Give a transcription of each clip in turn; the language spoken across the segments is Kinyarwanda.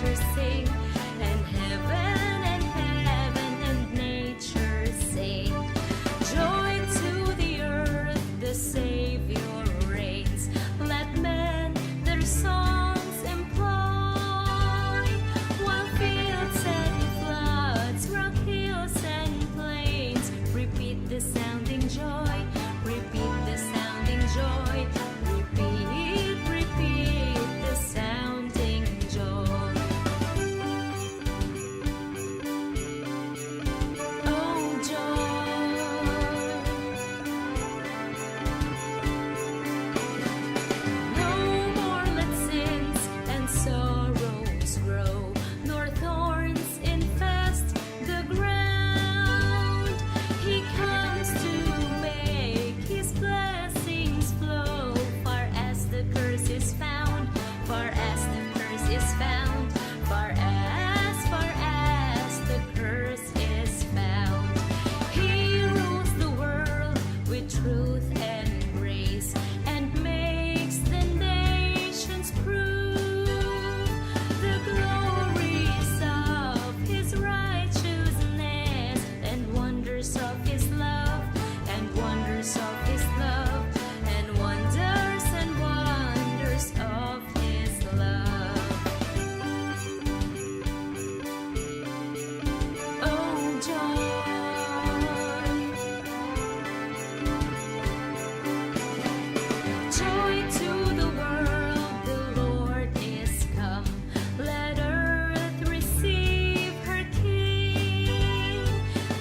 nature sing, and heaven and nature sing. Joy to the earth, the Savior reigns. Let men their songs employ, while fields and floods, rock hills and plains, repeat the sounding joy, repeat the sounding joy, repeat the sounding joy. Oh, joy. No more let sins and sorrows grow, nor thorns infest the ground. He comes to make his blessings flow, far as the curse is found, far as the curse is found, far as the curse is found. He rules the world with truth and grace, and makes the nations prove the glories of his righteousness, and wonders of his love, and wonders of his love, and wonders of his love. Oh, joy. Joy to the world, the Lord is come. Let earth receive her King.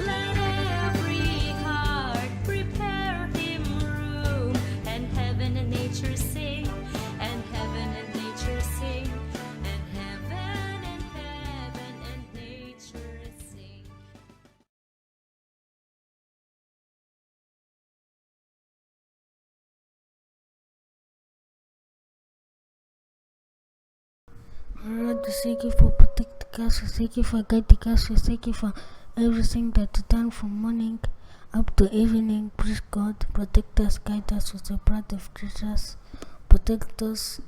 Let every heart prepare him room, and heaven and nature sing, and heaven and nature sing, and heaven and nature sing. Lord, thank you for protecting us, thank you for guiding us, thank you for everything that you done from morning up to evening. Please God, protect us, guide us with the blood of Jesus. Protect us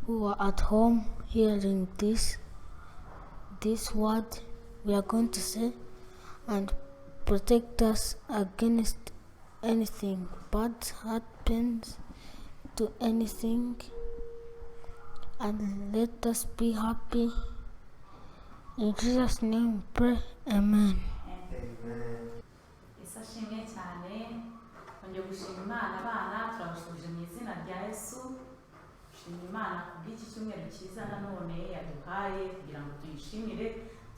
who are at home hearing this word we are going to say, and protect us against anything bad happens to anything, and let us be happy. In Jesus' name we pray, amen. Yesu ashimwe cyane. Twongeye gushima Imana abana, turabashubije mu izina rya Yesu. Dushima Imana kubw'iki cyumweru cyiza nanone yaduhaye kugira ngo tuyishimire,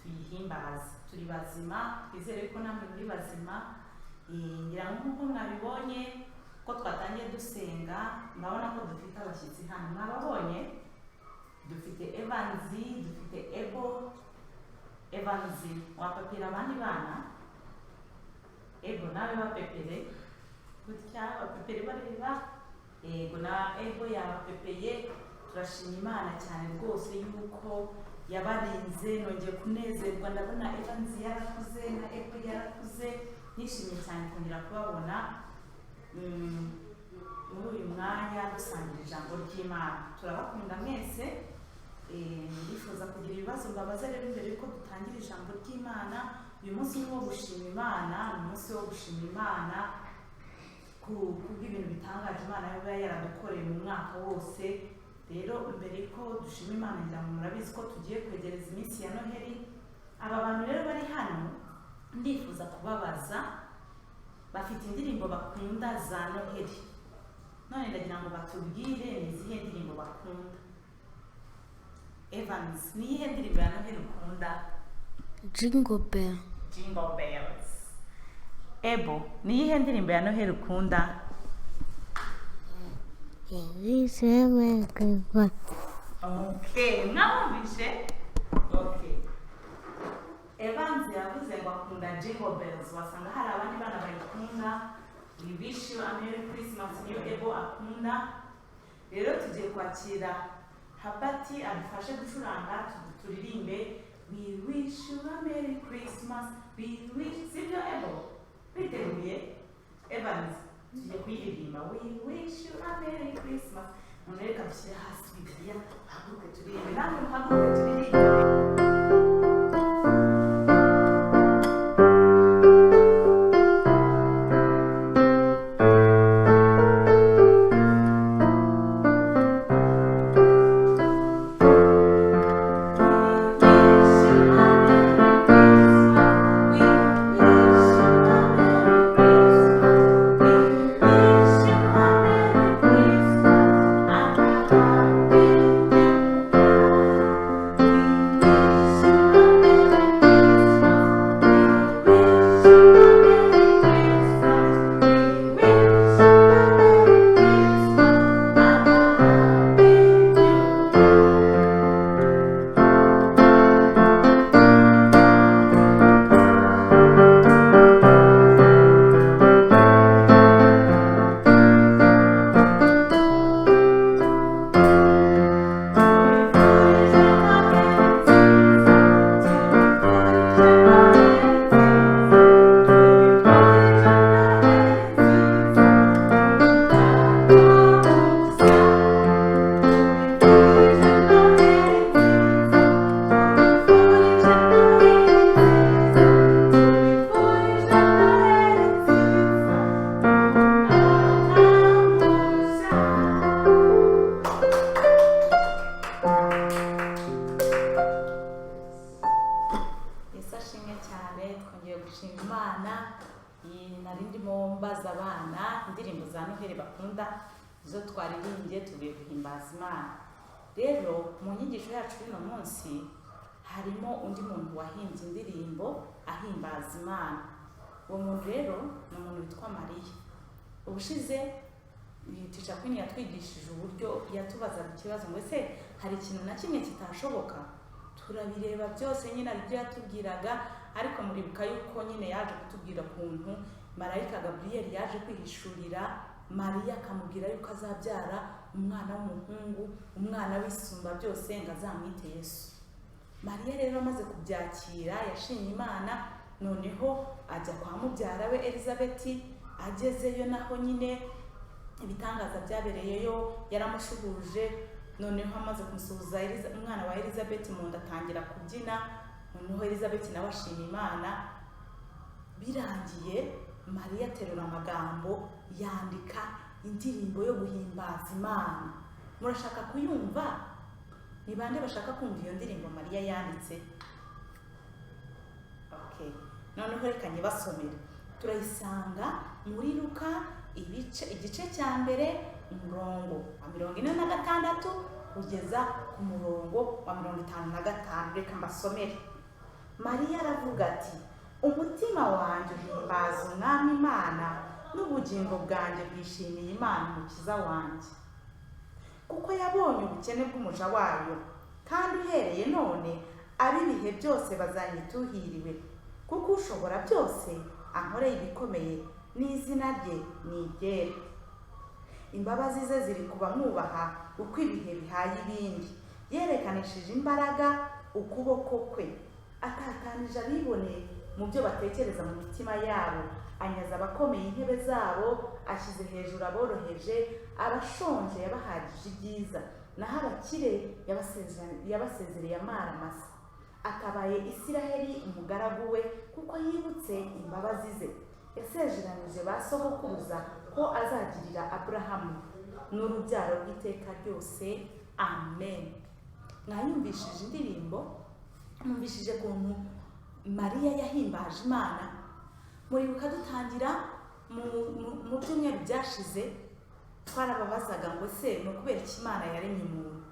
tuyihimbaze. Turi bazima, twizere ko namwe muri bazima. Ngira ngo nk'uko mwabibonye ko twatangiye dusenga, ndabona ko dufite abashyitsi hano. Mwababonye? Dufite Evanzi, dufite Ebo. Evanzi, wapapira abandi bana? Ebo nawe bapepere gutya, bapepere bareba. Ego na Ebo yabapepeye. Turashima Imana cyane rwose yuko yabarinze. Nongeye kunezerwa, ndabona Evanzi yarakuze na Ebo yarakuze. Nishimye cyane kongera kubabona muri uyu mwanya dusangira ijambo ry'Imana. Turabakunda mwese. Ndifuza kugira ibibazo mbabaza rero mbere yuko dutangira ijambo ry'Imana. Uyu munsi ni wo gushima Imana, ni umunsi wo gushima Imana kubw'ibintu bitangaje Imana yaba yaradukoreye mu mwaka wose. Rero mbere yuko dushima Imana, ngira ngo murabizi ko tugiye kwegereza iminsi ya Noheli. Aba bantu rero bari hano ndifuza kubabaza, bafite indirimbo bakunda za Noheli. None ndagira ngo batubwire ni izihe ndirimbo bakunda. Evans, ni iyihe ndirimbo ya Noheli ukunda? Jingle bell. Jingle bells. Ebo, ni iyihe ndirimbo ya Noheli ukunda? Okay, mwabumvise? Okay. Evans yavuze ngo akunda Jingle bells. Wasanga hari abandi bana bayikunda. We wish you a Merry Christmas, niyo Ebo akunda. Rero tugiye kwakira Habati adufashe gucuranga, turirimbe We wish you a Merry Christmas, we wish. Sibyo Ebo? Biteguye? Evans, tugiye kuyiririmba We wish you a Merry Christmas. None reka dushyire hasi Bibiliya, haguruke turirimbe. Namwe muhaguruke turirimbe. ndimo mbaza abana indirimbo za Noheli bakunda izo twaririmbye tugiye guhimbaza Imana. Rero mu nyigisho yacu y'uno munsi harimo undi muntu wahimbye indirimbo ahimbaza Imana. Uwo muntu rero ni umuntu witwa Mariya. Ubushize Teacher Queen yatwigishije uburyo yatubazaga ikibazo ngo ese hari ikintu na kimwe kitashoboka. Turabireba byose nyine aribyo yatubwiraga, ariko muribuka yuko nyine yaje kutubwira ukuntu marayika Gabriel yaje kwihishurira Mariya akamubwira yuko azabyara umwana w'umuhungu, umwana w'isumba byose ngo azamwite Yesu. Mariya rero amaze kubyakira yashimye Imana, noneho ajya kwa mubyara we Elizabeth. Agezeyo naho nyine ibitangaza byabereyeyo, yaramushuhuje. Noneho amaze kumusuhuza umwana wa Elizabeth mu nda atangira kubyina. Noneho Elizabeth nawe ashima Imana. Birangiye Mariya aterura amagambo yandika indirimbo yo guhimbaza Imana. Murashaka kuyumva? Ni bande bashaka kumva iyo ndirimbo Mariya yanditse? Okay, noneho reka nyibasomere. Turayisanga muri Luka igice cya mbere umurongo wa 46 kugeza ku murongo wa 55. Reka mbasomere. Mariya aravuga ati, umutima wanjye uhimbaza Umwami Imana, n'ubugingo bwanjye bwishimiye Imana Umukiza wanjye, kuko yabonye ubukene bw'umuja wayo, kandi uhereye none ab'ibihe byose bazanyituhiriwe, kuko ushobora byose ankoreye ibikomeye, n'izina rye ni iryera. Imbabazi ze ziri kuba mwubaha uko ibihe bihaye ibindi. Yerekanishije imbaraga ukuboko kwe, atatanije abibone mu byo batekereza mu mitima yabo. Anyaza abakomeye intebe zabo, ashyize hejuru aboroheje, abashonje yabahagije ibyiza, naho abakire yabasezereye amara masa. Akabaye Isiraheli umugaragu we, kuko yibutse imbabazi ze. Yasezeranije ba sogokuruza ko azagirira Aburahamu n'urubyaro rw'iteka ryose. Amen. Mwayumvishije indirimbo? Mwumvishije ukuntu Mariya yahimbaje Imana? Muribuka dutangira mu byumweru byashize twarababazaga ngo se ni ukubera iki Imana yaremye umuntu.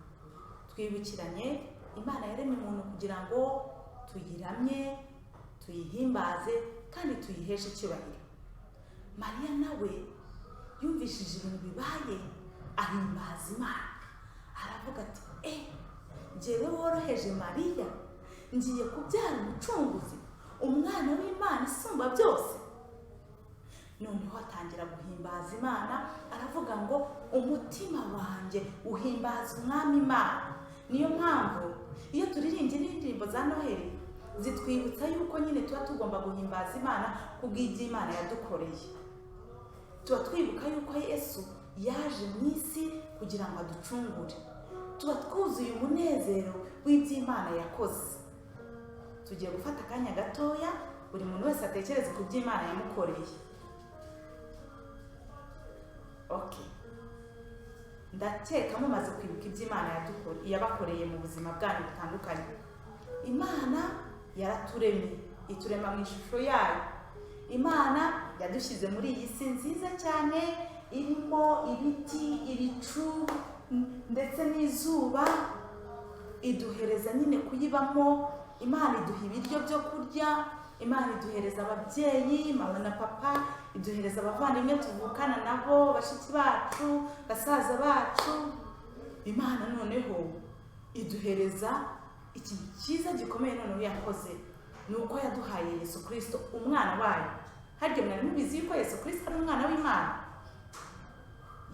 Twibukiranye Imana yaremye umuntu kugira ngo tuyiramye, tuyihimbaze kandi tuyiheshe icyubahiro. Mariya nawe yumvishije ibintu bibaye ahimbaza Imana. Aravuga ati njyewe woroheje Mariya ngiye kubyara umucunguzi, umwana w'Imana isumba byose. Noneho atangira guhimbaza Imana, aravuga ngo umutima wanjye uhimbaza Umwami Imana. Niyo mpamvu iyo turirimbye n'indirimbo za Noheli zitwibutsa yuko nyine tuba tugomba guhimbaza Imana kubw'ibyo Imana yadukoreye. Tuba twibuka yuko Yesu yaje mu isi kugira ngo aducungure. Tuba twuzuye umunezero w'ibyo Imana yakoze. Tugiye gufata akanya gatoya buri muntu wese atekereze ku byo Imana yamukoreye. Okay, ndakeka mumaze kwibuka ibyo Imana yabakoreye mu buzima bwanyu butandukanye. Imana yaraturemye, iturema mu ishusho yayo. Imana yadushyize muri iyi si nziza cyane, irimo ibiti, ibicu ndetse n'izuba. Iduhereza nyine kuyibamo. Imana iduha ibiryo byo kurya. Imana iduhereza ababyeyi, mama na papa. Iduhereza abavandimwe tuvukana nabo, bashiki bacu, basaza bacu. Imana noneho iduhereza ikintu cyiza gikomeye noneho yakoze, ni uko yaduhaye Yesu Kristo umwana wayo. Harya mwari mubizi yuko Yesu Kristo ari umwana w'Imana?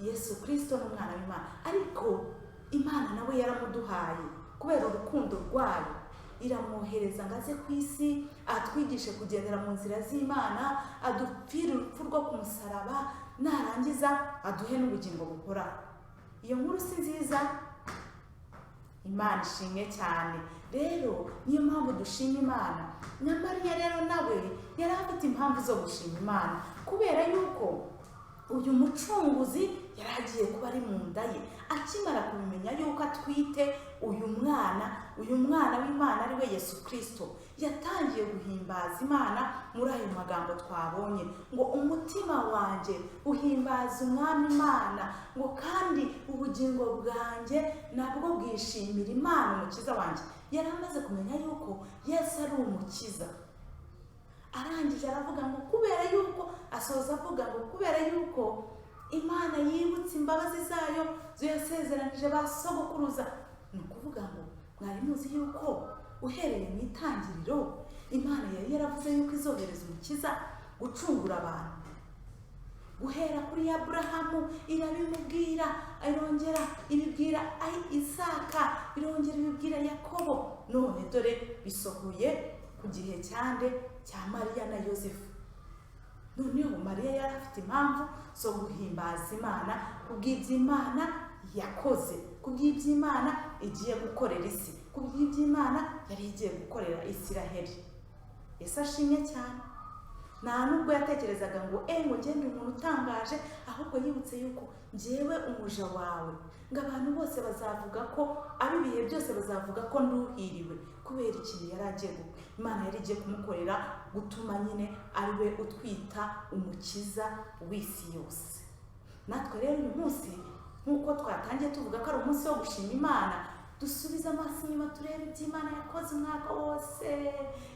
Yesu Kristo ni umwana w'Imana, ariko Imana nawe yaramuduhaye kubera urukundo rwayo. Iramwohereza ngo aze ku isi atwigishe kugendera mu nzira z'Imana, adupfire urupfu rwo ku musaraba, narangiza aduhe n'ubugingo buhoraho. Iyo nkuru si nziza? Imana ishimwe cyane. Rero niyo mpamvu dushima Imana. Na Mariya rero nawe yari afite impamvu zo gushima Imana, kubera yuko uyu mucunguzi yari agiye kuba ari mu nda ye. Akimara kubimenya yuko atwite uyu mwana w'Imana ari we Yesu Kristo, yatangiye guhimbaza Imana muri ayo magambo twabonye ngo umutima wanjye uhimbaza Umwami Imana, ngo kandi ubugingo bwanjye nabwo bwishimira Imana umukiza wanjye. Yari amaze kumenya yuko Yesu ari umukiza. Arangije aravuga ngo kubera yuko, asoza avuga ngo kubera yuko Imana yibutse imbabazi zayo yasezeranije ba sogokuruza. Ni ukuvuga ngo mwari muzi yuko uhereye mu itangiriro Imana yari yaravuze yuko izohereza umukiza gucungura abantu. Guhera kuri Aburahamu irabimubwira, irongera ibibwira Isaka, irongera ibibwira Yakobo. None dore bisohoye ku gihe cyande cya Mariya na Yosefu. Noneho Mariya yari afite impamvu zo guhimbaza Imana kubw'iby'Imana yakoze, kubw'iby'Imana igiye gukorera isi, kubw'iby'Imana yari igiye gukorera Isiraheli. Yesu ashimye cyane. Nta nubwo yatekerezaga ngo ngo ngende umuntu utangaje, ahubwo yibutse yuko njyewe umuja wawe, ngo abantu bose bazavuga ko ab'ibihe byose bazavuga ko nduhiriwe kubera ikintu yari agiye gukora. Imana yari igiye kumukorera gutuma nyine ari we utwita umukiza w'isi yose. Natwe rero uyu munsi nk'uko twatangiye tuvuga ko ari umunsi wo gushima Imana, dusubize amaso inyuma turebe iby'Imana yakoze umwaka wose.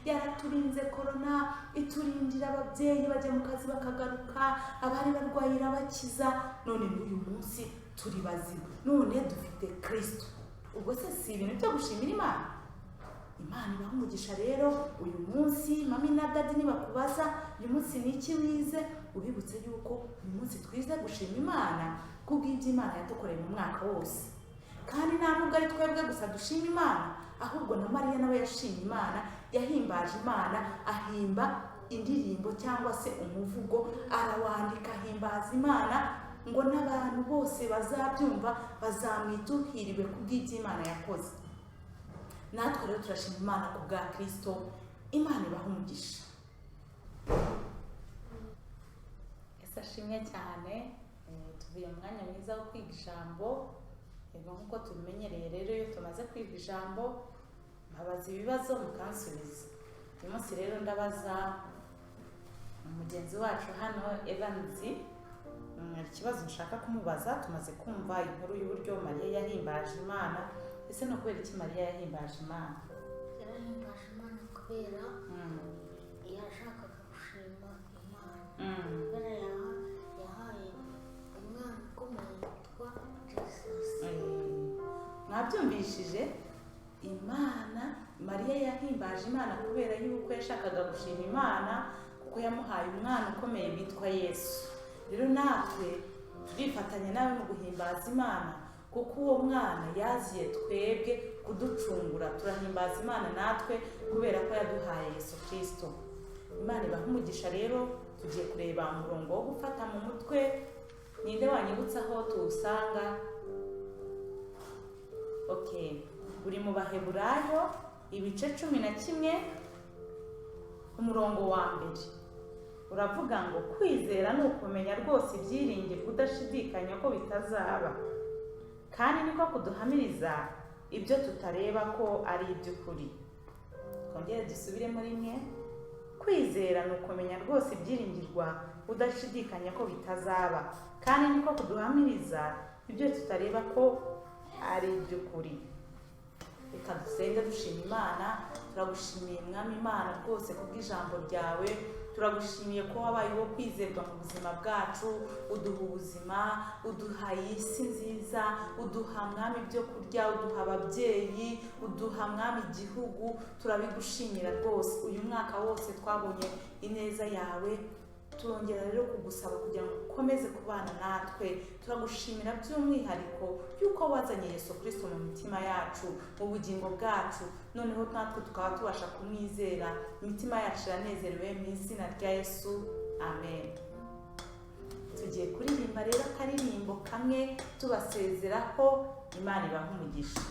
Yaraturinze korona, iturindira ababyeyi bajya mu kazi bakagaruka, abari barwaye irabakiza, none n'uyu munsi turi bazima, none dufite Kristo. Ubwo se si ibintu byo gushimira Imana? Imana ibaha umugisha rero uyu munsi. Mami na dadi nibakubaza uyu munsi ni iki wize, ubibutse yuko uyu munsi twize gushima Imana kubw'iby'Imana yadukoreye mu mwaka wose. Kandi nta nubwo ari twebwe gusa dushima Imana, ahubwo na Mariya nawe yashimye Imana, yahimbaje Imana, ahimba indirimbo cyangwa se umuvugo, arawandika ahimbaza Imana, ngo n'abantu bose bazabyumva bazamwita uhiriwe kubw'iby'Imana yakoze. Natwe rero turashima Imana ku bwa Kristo. Imana ibaha umugisha. Yesu ashimwe cyane. Tuvuye mu mwanya mwiza wo kwiga ijambo. Nk'uko tubimenyereye rero, iyo tumaze kwiga ijambo mbabaza ibibazo mukansubiza. Uyu munsi rero ndabaza mugenzi wacu hano Evans ikibazo nshaka kumubaza. Tumaze kumva inkuru y'uburyo Mariya yahimbaje Imana. Ese no kubera iki Mariya yahimbaje Imana? yarahimbaje Imana kubera yashakaga gushima Imana. Kubera yahaye umwana ukomeye witwa Jesus. Mwabyumvishije? Imana, Mariya yahimbaje Imana kubera yuko yashakaga gushima Imana, kuko yamuhaye umwana ukomeye witwa Yesu. Rero natwe turifatanya nawe mu guhimbaza Imana, kuko uwo mwana yaziye twebwe kuducungura. Turahimbaza Imana natwe kubera ko yaduhaye Yesu Kristo. Imana ibaha umugisha rero. Tugiye kureba umurongo wo gufata mu mutwe. Ninde wanyibutsa aho tuwusanga? Uri mu Baheburayo ibice 11 umurongo wa mbere. Uravuga ngo kwizera ni ukumenya rwose ibyiringirwa udashidikanya ko bitazaba, kandi niko kuduhamiriza ibyo tutareba ko ari iby'ukuri. Twongere dusubiremo rimwe. Kwizera ni ukumenya rwose ibyiringirwa udashidikanya ko bitazaba, kandi niko kuduhamiriza ibyo tutareba ko ari iby'ukuri. Reka dusenge dushima Imana. Turagushimiye Mwami Imana rwose kubw'ijambo ryawe. Turagushimiye ko wabaye wo kwizerwa mu buzima bwacu. Uduha ubuzima, uduha isi nziza, uduha Mwami ibyo kurya, uduha ababyeyi, uduha Mwami igihugu. Turabigushimira rwose. Uyu mwaka wose twabonye ineza yawe. Turongera rero kugusaba kugira ngo ukomeze kubana natwe. Turagushimira by'umwihariko yuko wazanye Yesu Kristo mu mitima yacu, mu bugingo bwacu. Noneho natwe tukaba tubasha kumwizera. Imitima yacu iranezerewe mu izina rya Yesu. Amen. Tugiye kuririmba rero akaririmbo kamwe tubasezeraho. Imana ibahe umugisha.